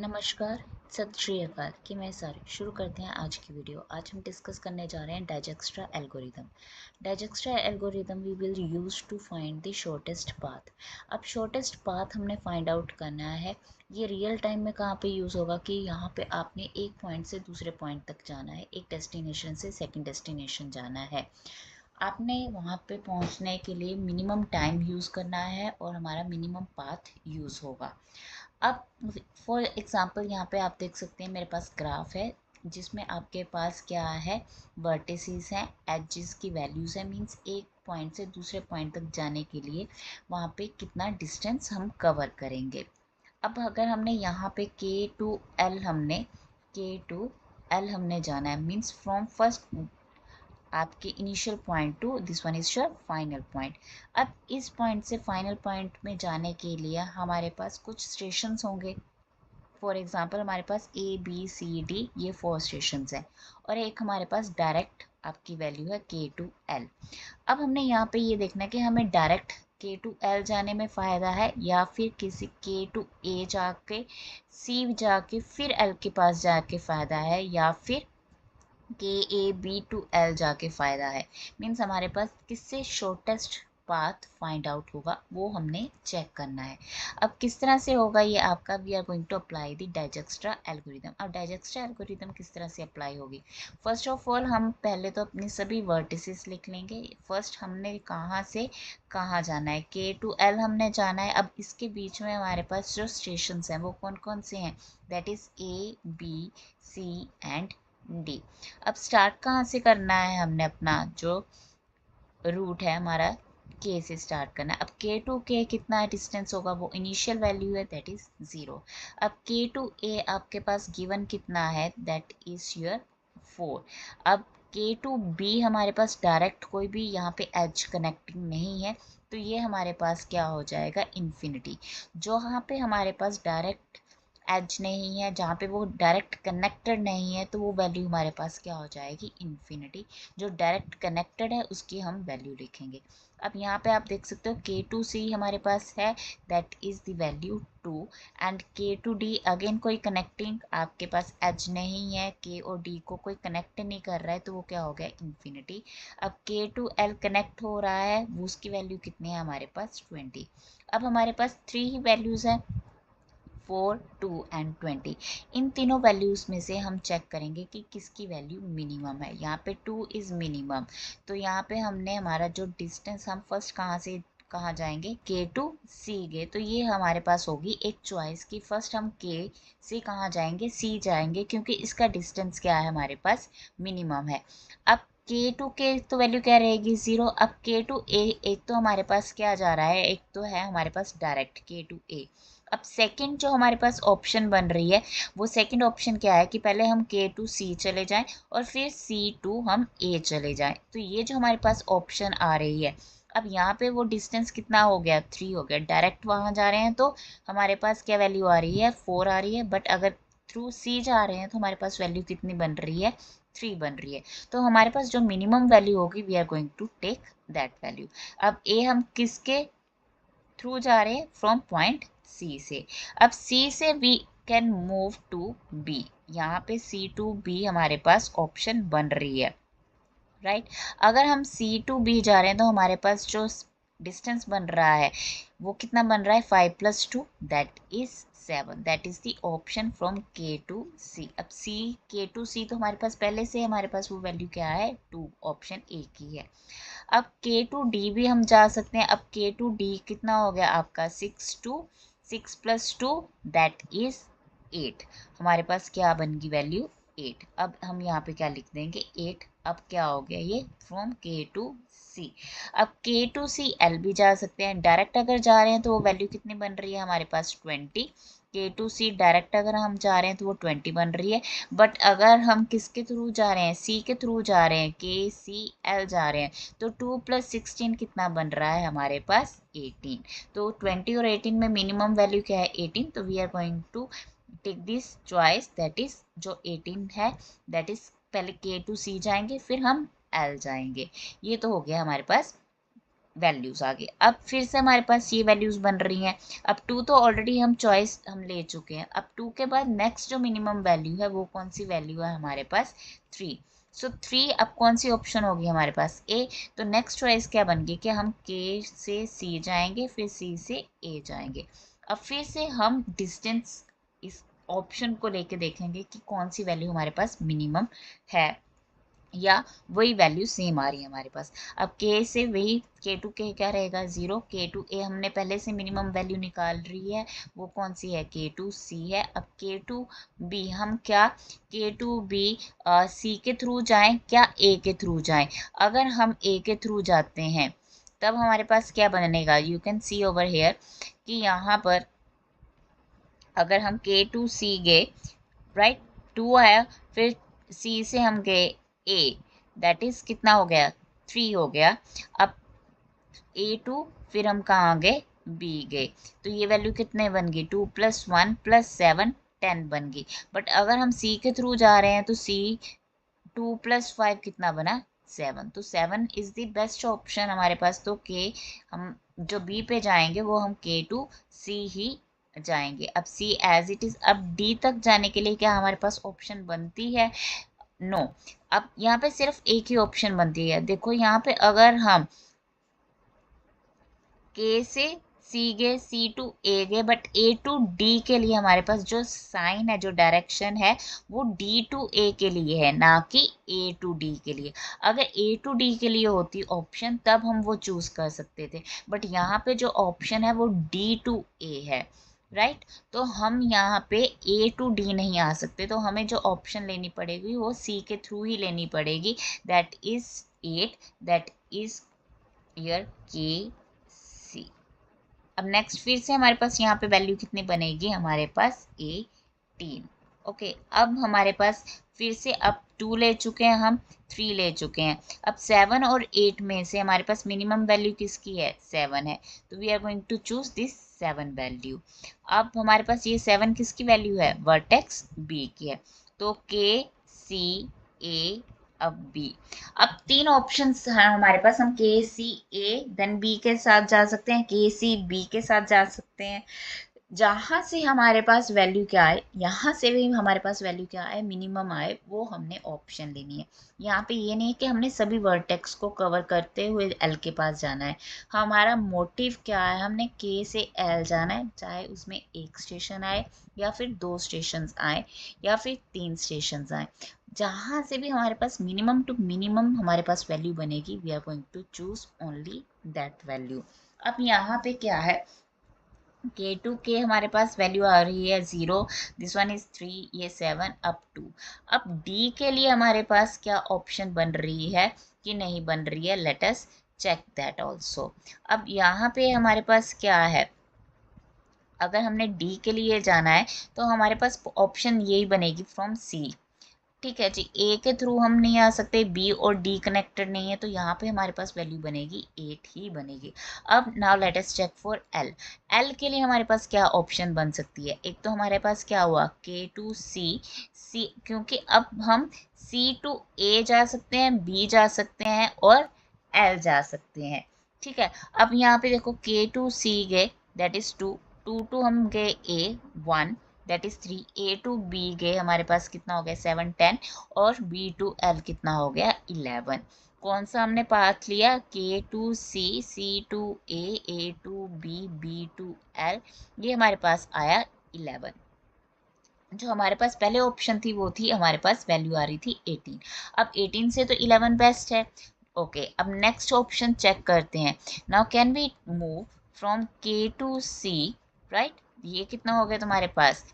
नमस्कार, सत श्री अकाल कि मैं सारी शुरू करते हैं आज की वीडियो। आज हम डिस्कस करने जा रहे हैं Dijkstra algorithm. Dijkstra algorithm we will use to find the shortest path. अब शॉर्टेस्ट पाथ हमने फाइंड आउट करना है। ये रियल टाइम में कहाँ पे यूज़ होगा कि यहाँ पे आपने एक पॉइंट से दूसरे पॉइंट तक जाना है, एक डेस्टिनेशन से सेकेंड डेस्टिनेशन जाना है। आपने वहाँ पे पहुँचने के लिए मिनिमम टाइम यूज़ करना है और हमारा मिनिमम पाथ यूज़ होगा। अब फॉर एग्ज़ाम्पल यहाँ पे आप देख सकते हैं मेरे पास ग्राफ है जिसमें आपके पास क्या है, वर्टिसेस हैं, एजेस की वैल्यूज़ है। मींस एक पॉइंट से दूसरे पॉइंट तक जाने के लिए वहाँ पे कितना डिस्टेंस हम कवर करेंगे। अब अगर हमने यहाँ पे के टू एल हमने जाना है, मीन्स फ्रॉम फर्स्ट आपके initial point two this one is your final point. अब इस पॉइंट से फाइनल पॉइंट में जाने के लिए हमारे पास कुछ स्टेशंस होंगे। फॉर एग्जांपल हमारे पास A B C D ये 4 स्टेशंस हैं और एक हमारे पास डायरेक्ट आपकी वैल्यू है K2L। अब हमने यहाँ पे ये देखना है कि हमें डायरेक्ट K2L जाने में फ़ायदा है या फिर किसी K2A जाके C जाके फिर L के पास जाके फ़ायदा है या फिर KAB2L जाके फ़ायदा है। मीन्स हमारे पास किससे शॉर्टेस्ट पाथ फाइंड आउट होगा वो हमने चेक करना है। अब किस तरह से होगा ये आपका, we are going to apply the Dijkstra algorithm. अब डाइजेक्स्ट्रा एल्गोरिदम किस तरह से अप्लाई होगी, फर्स्ट ऑफ ऑल हम पहले तो अपनी सभी वर्टिसेस लिख लेंगे। फर्स्ट हमने कहाँ से कहाँ जाना है, K2L हमने जाना है। अब इसके बीच में हमारे पास जो स्टेशन हैं वो कौन कौन से हैं, that is A B C and D। अब स्टार्ट कहाँ से करना है, हमने अपना जो रूट है हमारा K से स्टार्ट करना है। अब K2K कितना डिस्टेंस होगा, वो इनिशियल वैल्यू है दैट इज 0। अब K2A आपके पास गिवन कितना है, दैट इज योर 4। अब K2B हमारे पास डायरेक्ट कोई भी यहाँ पे एज कनेक्टिंग नहीं है तो ये हमारे पास क्या हो जाएगा, इन्फिनिटी। जो यहाँ पे हमारे पास डायरेक्ट एज नहीं है, जहाँ पे वो डायरेक्ट कनेक्टेड नहीं है, तो वो वैल्यू हमारे पास क्या हो जाएगी, इन्फिनिटी। जो डायरेक्ट कनेक्टेड है उसकी हम वैल्यू लिखेंगे। अब यहाँ पे आप देख सकते हो K2C हमारे पास है, that is the value 2 and K2D again कोई कनेक्टिंग आपके पास एज नहीं है, K और D को कोई कनेक्ट नहीं कर रहा है तो वो क्या हो गया, इन्फिनिटी। अब K2L कनेक्ट हो रहा है, वो उसकी वैल्यू कितनी है हमारे पास 20। अब हमारे पास 3 ही वैल्यूज़ हैं, 4, 2 एंड 20। इन तीनों वैल्यूज़ में से हम चेक करेंगे कि किसकी वैल्यू मिनिमम है। यहाँ पे 2 इज़ मिनिमम, तो यहाँ पे हमने हमारा जो डिस्टेंस, हम फर्स्ट कहाँ से कहाँ जाएंगे, K2C गए, तो ये हमारे पास होगी एक चॉइस कि फर्स्ट हम K से कहाँ जाएंगे, C जाएंगे, क्योंकि इसका डिस्टेंस क्या है हमारे पास, मिनिमम है। अब K2K तो वैल्यू क्या रहेगी, 0। अब K2A एक तो हमारे पास क्या जा रहा है, एक तो है हमारे पास डायरेक्ट K2A। अब सेकंड जो हमारे पास ऑप्शन बन रही है, वो सेकंड ऑप्शन क्या है कि पहले हम K2C चले जाएं और फिर C2 हम A चले जाएं। तो ये जो हमारे पास ऑप्शन आ रही है, अब यहाँ पे वो डिस्टेंस कितना हो गया, 3 हो गया। डायरेक्ट वहाँ जा रहे हैं तो हमारे पास क्या वैल्यू आ रही है, 4 आ रही है, बट अगर थ्रू C जा रहे हैं तो हमारे पास वैल्यू कितनी बन रही है, 3 बन रही है। तो हमारे पास जो मिनिमम वैल्यू होगी, we are going to take that value. अब A हम किसके थ्रू जा रहे हैं, फ्रॉम पॉइंट C से। अब C से we can move to B, यहाँ पे C2B हमारे पास ऑप्शन बन रही है, राइट। अगर हम C2B जा रहे हैं तो हमारे पास जो डिस्टेंस बन रहा है वो कितना बन रहा है, 5 + 2 that is 7। That is the option from K2C। अब K2C तो हमारे पास पहले से हमारे पास वो वैल्यू क्या है, 2, ऑप्शन A की है। अब K2D भी हम जा सकते हैं। अब K2D कितना हो गया आपका, 6 + 2 दैट इज 8। हमारे पास क्या बन गई वैल्यू, 8। अब हम यहाँ पे क्या लिख देंगे, 8। अब क्या हो गया ये, फ्रॉम K2C। अब K2CL भी जा सकते हैं, डायरेक्ट अगर जा रहे हैं तो वो वैल्यू कितनी बन रही है हमारे पास, 20। K2C डायरेक्ट अगर हम जा रहे हैं तो वो 20 बन रही है। बट अगर हम किसके थ्रू जा रहे हैं, C के थ्रू जा रहे हैं, KCL जा रहे हैं, तो 2 + 16 कितना बन रहा है हमारे पास, 18। तो 20 और 18 में मिनिमम वैल्यू क्या है, 18। तो we are going to take this choice, that is जो 18 है, दैट इज पहले K2C जाएंगे फिर हम L जाएंगे। ये तो हो गया हमारे पास वैल्यूज आ गई। अब फिर से हमारे पास ये वैल्यूज बन रही हैं। अब 2 तो ऑलरेडी हम चॉइस हम ले चुके हैं। अब 2 के बाद नेक्स्ट जो मिनिमम वैल्यू है वो कौन सी वैल्यू है हमारे पास? 3। सो 3 अब कौन सी ऑप्शन होगी हमारे पास? ए। तो नेक्स्ट चॉइस क्या बन गई कि हम के से सी जाएंगे, फिर सी से ए जाएंगे। अब फिर से हम डिस्टेंस इस ऑप्शन को लेके देखेंगे कि कौन सी वैल्यू हमारे पास मिनिमम है या वही वैल्यू सेम आ रही है हमारे पास। अब के से वही के टू के क्या रहेगा? 0। के टू ए हमने पहले से मिनिमम वैल्यू निकाल रही है, वो कौन सी है? के टू सी है। अब के टू बी हम क्या के टू बी सी के थ्रू जाएं क्या ए के थ्रू जाएं? अगर हम ए के थ्रू जाते हैं तब हमारे पास क्या बनेगा? You can see over here कि यहाँ पर अगर हम के टू सी गए, राइट, 2 आया, फिर सी से हम गए ए, दैट इज कितना हो गया? 3 हो गया। अब A2 फिर हम कहाँ गए? बी गए, तो ये वैल्यू कितने बन गई? 2 + 1 + 7 10 बन गई। बट अगर हम सी के थ्रू जा रहे हैं तो सी 2 + 5 कितना बना? 7। तो 7 इज द बेस्ट ऑप्शन हमारे पास। तो के हम जो बी पे जाएंगे वो हम के टू सी ही जाएंगे। अब सी एज इट इज। अब डी तक जाने के लिए क्या हमारे पास ऑप्शन बनती है? नो। अब यहाँ पे सिर्फ एक ही ऑप्शन बनती है। देखो यहाँ पे अगर हम के से सी गए, सी टू ए गए, बट ए टू डी के लिए हमारे पास जो साइन है, जो डायरेक्शन है, वो डी टू ए के लिए है, ना कि ए टू डी के लिए। अगर ए टू डी के लिए होती ऑप्शन तब हम वो चूज कर सकते थे, बट यहाँ पे जो ऑप्शन है वो डी टू ए है, राइट। तो हम यहाँ पे ए टू डी नहीं आ सकते, तो हमें जो ऑप्शन लेनी पड़ेगी वो सी के थ्रू ही लेनी पड़ेगी, that is 8, that is year के सी। अब नेक्स्ट फिर से हमारे पास यहाँ पे वैल्यू कितनी बनेगी? हमारे पास 18। ओके, अब हमारे पास फिर से अब 2 ले चुके हैं हम, 3 ले चुके हैं। अब 7 और 8 में से हमारे पास मिनिमम वैल्यू किसकी है? 7 है। तो we are going to choose this 7 value. अब हमारे पास ये 7 किसकी वैल्यू है? वर्टेक्स बी की है। तो के सी ए अब बी। अब 3 ऑप्शंस हैं हमारे पास। हम के सी ए देन बी के साथ जा सकते हैं, के सी बी के साथ जा सकते हैं। जहाँ से हमारे पास वैल्यू क्या आए, यहाँ से भी हमारे पास वैल्यू क्या आए, मिनिमम आए, वो हमने ऑप्शन लेनी है। यहाँ पे ये नहीं है कि हमने सभी वर्टेक्स को कवर करते हुए एल के पास जाना है। हमारा मोटिव क्या है? हमने के से एल जाना है, चाहे उसमें एक स्टेशन आए या फिर 2 स्टेशन आए या फिर 3 स्टेशन आए। जहाँ से भी हमारे पास मिनिमम टू मिनिमम हमारे पास वैल्यू बनेगी, we are going to choose only that value. अब यहाँ पे क्या है? के टू के हमारे पास वैल्यू आ रही है 0, दिस वन इज 3, ये 7, अब 2। अब डी के लिए हमारे पास क्या ऑप्शन बन रही है कि नहीं बन रही है? Let us check that also. अब यहाँ पे हमारे पास क्या है? अगर हमने डी के लिए जाना है तो हमारे पास ऑप्शन यही बनेगी फ्रॉम सी। ठीक है जी, ए के थ्रू हम नहीं आ सकते, बी और डी कनेक्टेड नहीं है, तो यहाँ पे हमारे पास वैल्यू बनेगी 8 ही बनेगी। अब now let us check for L. L के लिए हमारे पास क्या ऑप्शन बन सकती है? एक तो हमारे पास क्या हुआ? के टू सी सी, क्योंकि अब हम सी टू ए जा सकते हैं, बी जा सकते हैं और एल जा सकते हैं। ठीक है, अब यहाँ पे देखो के टू सी गए, दैट इज 2, 2 टू हम गए A 1, that is 3, A to B गए, हमारे पास कितना हो गया? 7 10, और बी टू एल कितना हो गया? 11। कौन सा हमने पाथ लिया? K to C, C to A to B, B to L, ये हमारे पास आया 11। जो हमारे पास पहले ऑप्शन थी वो थी हमारे पास वैल्यू आ रही थी 18। अब 18 से तो 11 बेस्ट है। ओके, अब नेक्स्ट ऑप्शन चेक करते हैं। Now can we move from K to C, right, ये कितना हो गया तुम्हारे पास?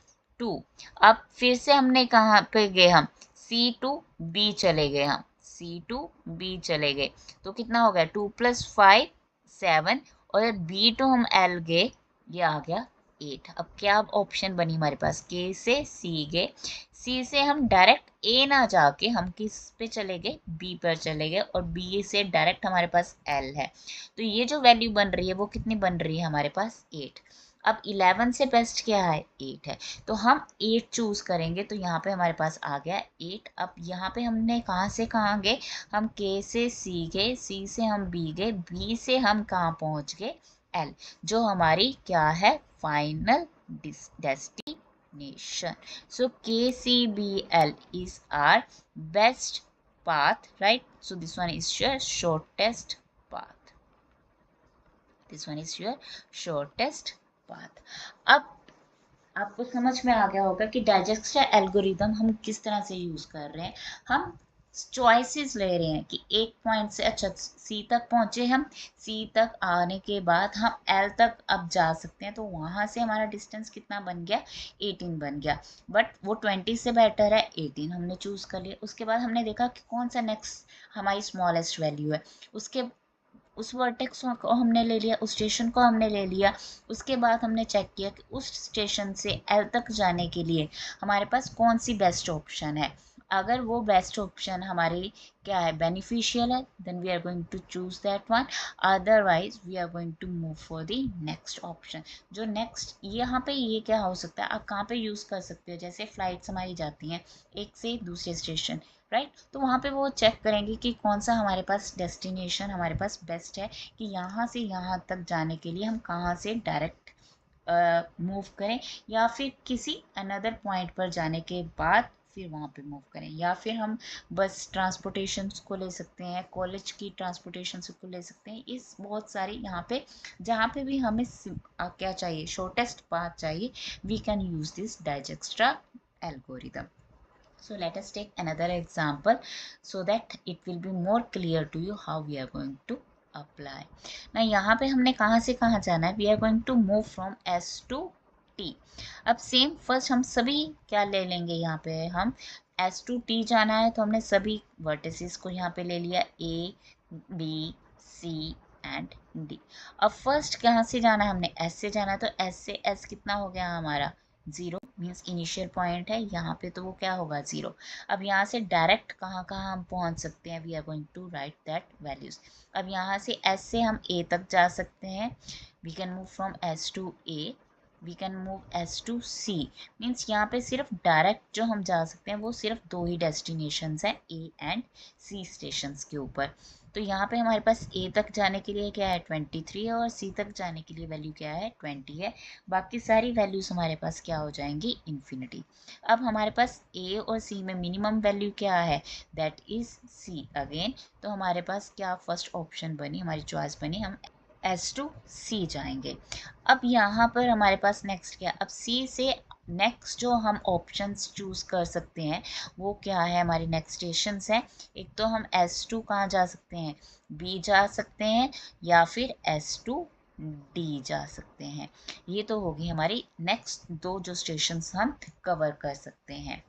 2। अब फिर से हमने कहाँ पे गए? हम सी टू बी चले गए, हम सी टू बी चले गए, तो कितना हो गया? 2 + 5 7, और बी टू हम एल गए, ये आ गया 8। अब क्या ऑप्शन बनी हमारे पास? के से सी गए, सी से हम डायरेक्ट ए ना जाके हम किस पे चले गए? बी पर चले गए, और बी से डायरेक्ट हमारे पास एल है, तो ये जो वैल्यू बन रही है वो कितनी बन रही है हमारे पास? 8। अब 11 से बेस्ट क्या है, 8 है, तो हम 8 चूज करेंगे। तो यहाँ पे हमारे पास आ गया 8। अब यहाँ पे हमने कहाँ से कहाँ गए, हम K से C गए, C से हम B गए, B से हम कहाँ पहुँच गए, L, जो हमारी क्या है, final destination. So KCBL is our best path, right? So this one is your shortest path. This one is your shortest path. अब आपको समझ में आ गया होगा कि डाइजेक्स्टर एल्गोरिदम हम किस तरह से यूज कर रहे हैं। हम चॉइसेस ले रहे हैं कि एक पॉइंट से, अच्छा सी तक पहुंचे हम, सी तक आने के बाद हम एल तक अब जा सकते हैं, तो वहां से हमारा डिस्टेंस कितना बन गया, 18 बन गया। बट वो 20 से बेटर है, 18 हमने चूज कर लिया। उसके बाद हमने देखा कि कौन सा नेक्स्ट हमारी स्मॉलेस्ट वैल्यू है, उसके उस वर्टेक्स को हमने ले लिया, उस स्टेशन को हमने ले लिया। उसके बाद हमने चेक किया कि उस स्टेशन से एल तक जाने के लिए हमारे पास कौन सी बेस्ट ऑप्शन है। अगर वो बेस्ट ऑप्शन हमारी क्या है, बेनिफिशियल है, then we are going to choose that one, otherwise we are going to move for the next option. जो नेक्स्ट यहाँ पे ये क्या हो सकता है, आप कहाँ पे यूज कर सकते हो, जैसे फ्लाइट्स हमारी जाती हैं एक से दूसरे स्टेशन, राइट, तो वहाँ पे वो चेक करेंगे कि कौन सा हमारे पास डेस्टिनेशन हमारे पास बेस्ट है, कि यहाँ से यहाँ तक जाने के लिए हम कहाँ से डायरेक्ट मूव करें, या फिर किसी अनदर पॉइंट पर जाने के बाद फिर वहाँ पे मूव करें, या फिर हम बस ट्रांसपोर्टेशन को ले सकते हैं, कॉलेज की ट्रांसपोर्टेशन को ले सकते हैं। इस बहुत सारी यहाँ पे जहाँ पे भी हमें क्या चाहिए, शॉर्टेस्ट पाथ चाहिए, we can use this Dijkstra algorithm. So let us take another example so that it will be more clear to you how we are going to apply. Now यहाँ पे हमने कहाँ से कहाँ जाना है, we are going to move from S to T. अब same first हम सभी क्या ले लेंगे, यहाँ पे हम S to T जाना है, तो हमने सभी वर्टिसेस को यहाँ पे ले लिया, A, B, C and D. अब फर्स्ट कहाँ से जाना है, हमने S से जाना है, तो S से S कितना हो गया हमारा, 0 मीन्स इनिशियल पॉइंट है, यहाँ पे तो वो क्या होगा, 0। अब यहाँ से डायरेक्ट कहाँ कहाँ हम पहुँच सकते हैं, we are going to write that values. अब यहाँ से S से हम A तक जा सकते हैं, we can move from S to A, we can move S to C, means यहाँ पे सिर्फ डायरेक्ट जो हम जा सकते हैं वो सिर्फ 2 ही डेस्टिनेशंस हैं, A एंड C स्टेशंस के ऊपर। तो यहाँ पे हमारे पास A तक जाने के लिए क्या है, 23 है, और C तक जाने के लिए वैल्यू क्या है, 20 है। बाकी सारी वैल्यूज हमारे पास क्या हो जाएंगी, इन्फिनिटी। अब हमारे पास A और C में मिनिमम वैल्यू क्या है, दैट इज C अगेन। तो हमारे पास क्या फर्स्ट ऑप्शन बनी, हमारी चॉइस बनी, हम S टू C जाएंगे। अब यहाँ पर हमारे पास नेक्स्ट क्या, अब C से नेक्स्ट जो हम ऑप्शंस चूज कर सकते हैं वो क्या है, हमारी नेक्स्ट स्टेशंस हैं। एक तो हम S2 कहाँ जा सकते हैं, B जा सकते हैं, या फिर S2 D जा सकते हैं। ये तो होगी हमारी नेक्स्ट 2 जो स्टेशंस हम कवर कर सकते हैं।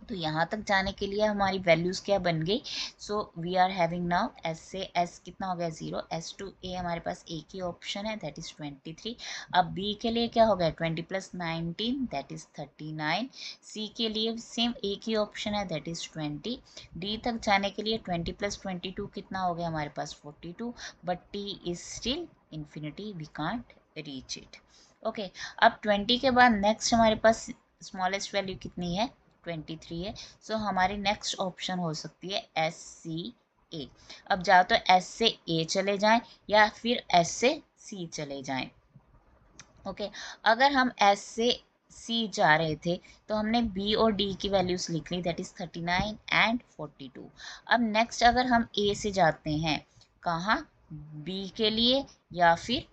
तो यहाँ तक जाने के लिए हमारी वैल्यूज क्या बन गई, so we are having now S से S कितना हो गया, 0, S टू A हमारे पास एक ही ऑप्शन है, दैट इज 23। अब B के लिए क्या हो गया, 20 + 19 दैट इज 39। C के लिए सेम एक ही ऑप्शन है, दैट इज 20। D तक जाने के लिए 20 + 22 कितना हो गया हमारे पास, 42, but T is still infinity, we can't reach it. Okay, अब 20 के बाद नेक्स्ट हमारे पास स्मॉलेस्ट वैल्यू कितनी है, 23 है। सो हमारी नेक्स्ट ऑप्शन हो सकती है SCA। अब जाओ तो S से A चले जाएं, या फिर S से C चले जाएं। ओके, अगर हम S से C जा रहे थे तो हमने B और D की वैल्यूज लिख ली, दैट इज 39 एंड 42। अब नेक्स्ट अगर हम A से जाते हैं, कहाँ, B के लिए या फिर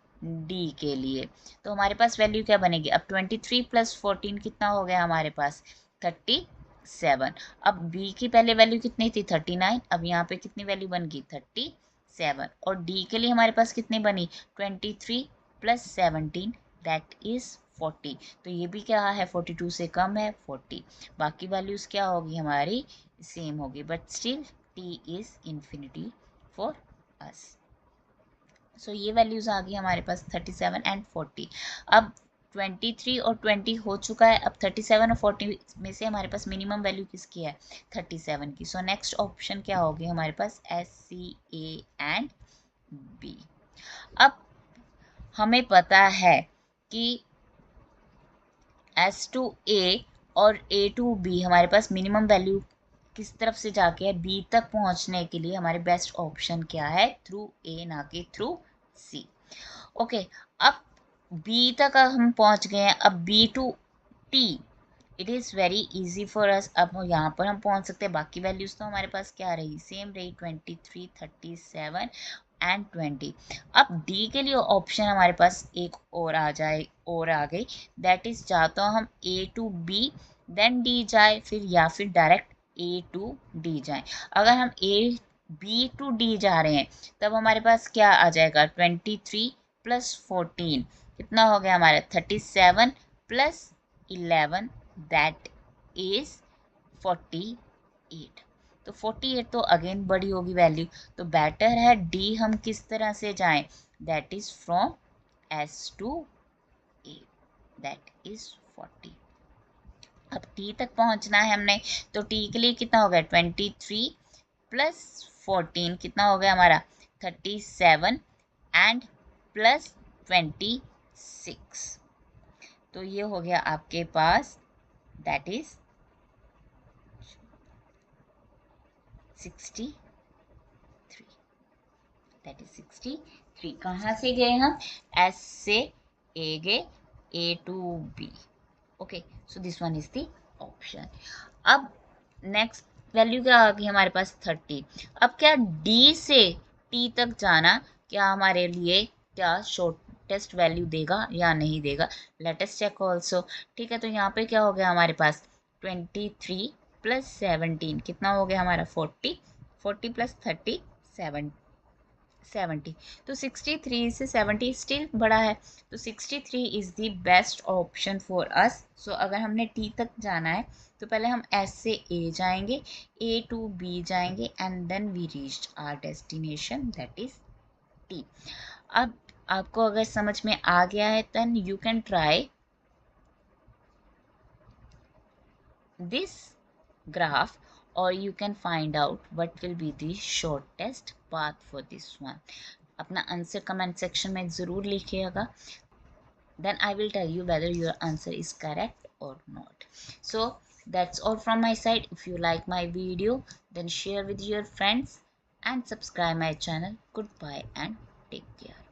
D के लिए, तो हमारे पास वैल्यू क्या बनेगी, अब 23 + 14 कितना हो गया हमारे पास, 37। अब B की पहले वैल्यू कितनी थी, 39, अब यहाँ पे कितनी वैल्यू बन गई, 37। और D के लिए हमारे पास कितनी बनी, 23 + 17 दैट इज 40। तो ये भी क्या है, 42 से कम है, 40। बाकी वैल्यूज क्या होगी हमारी, सेम होगी, but still T is infinity for us. So ये वैल्यूज आ गई हमारे पास 37 एंड 40। अब 23 और 20 हो चुका है, अब 37 और 40 में से हमारे पास मिनिमम वैल्यू किसकी है, 37 की। सो नेक्स्ट ऑप्शन क्या होगी हमारे पास, SCA एंड B। अब हमें पता है कि S to A और A to B हमारे पास मिनिमम वैल्यू किस तरफ से जाके है, B तक पहुंचने के लिए हमारे बेस्ट ऑप्शन क्या है, थ्रू A ना कि थ्रू C। ओके, अब B तक हम पहुंच गए हैं, अब B to T it is very easy for us. अब यहाँ पर हम पहुंच सकते हैं, बाकी वैल्यूज तो हमारे पास क्या रही, सेम रही, 23, 37 एंड 20। अब डी के लिए ऑप्शन हमारे पास एक और आ जाए और आ गई, दैट इज या तो हम ए टू बी देन डी जाए, फिर या फिर डायरेक्ट ए टू डी जाए। अगर हम ए बी टू डी जा रहे हैं तब हमारे पास क्या आ जाएगा, 23 प्लस 14 कितना हो गया हमारा, 37 प्लस 11 दैट इज 48। तो 48 तो अगेन बड़ी होगी वैल्यू, तो बेटर है डी हम किस तरह से जाएं, that is from S to A, that is 40। अब टी तक पहुंचना है हमने, तो टी के लिए कितना हो गया, 23 प्लस 14 कितना हो गया हमारा, 37 एंड प्लस 26। तो ये हो गया आपके पास, दैट इज 63, दैट इज 63। कहाँ से गए हम, एस से ए गए, A to B. Okay, so this one is the option. अब नेक्स्ट वैल्यू क्या आ गई हमारे पास, 30। अब क्या डी से टी तक जाना क्या हमारे लिए क्या शॉर्टेस्ट वैल्यू देगा या नहीं देगा, लेट अस चेक ऑल्सो। ठीक है, तो यहाँ पे क्या हो गया हमारे पास, 23 प्लस 17 कितना हो गया हमारा, 40, 40 प्लस 30 70। तो 63 से 70 स्टिल बड़ा है, तो 63 is the best option for us. So अगर हमने टी तक जाना है तो पहले हम एस से ए जाएंगे, ए टू बी जाएंगे and then we reach our destination that is T. अब आपको अगर समझ में आ गया है then you can try this graph or you can find out what will be the shortest path for this one। अपना आंसर कमेंट सेक्शन में ज़रूर लिखिएगा, then I will tell you whether your answer is correct or not। So that's all from my side। If you like my video then share with your friends and subscribe my channel। Goodbye and take care।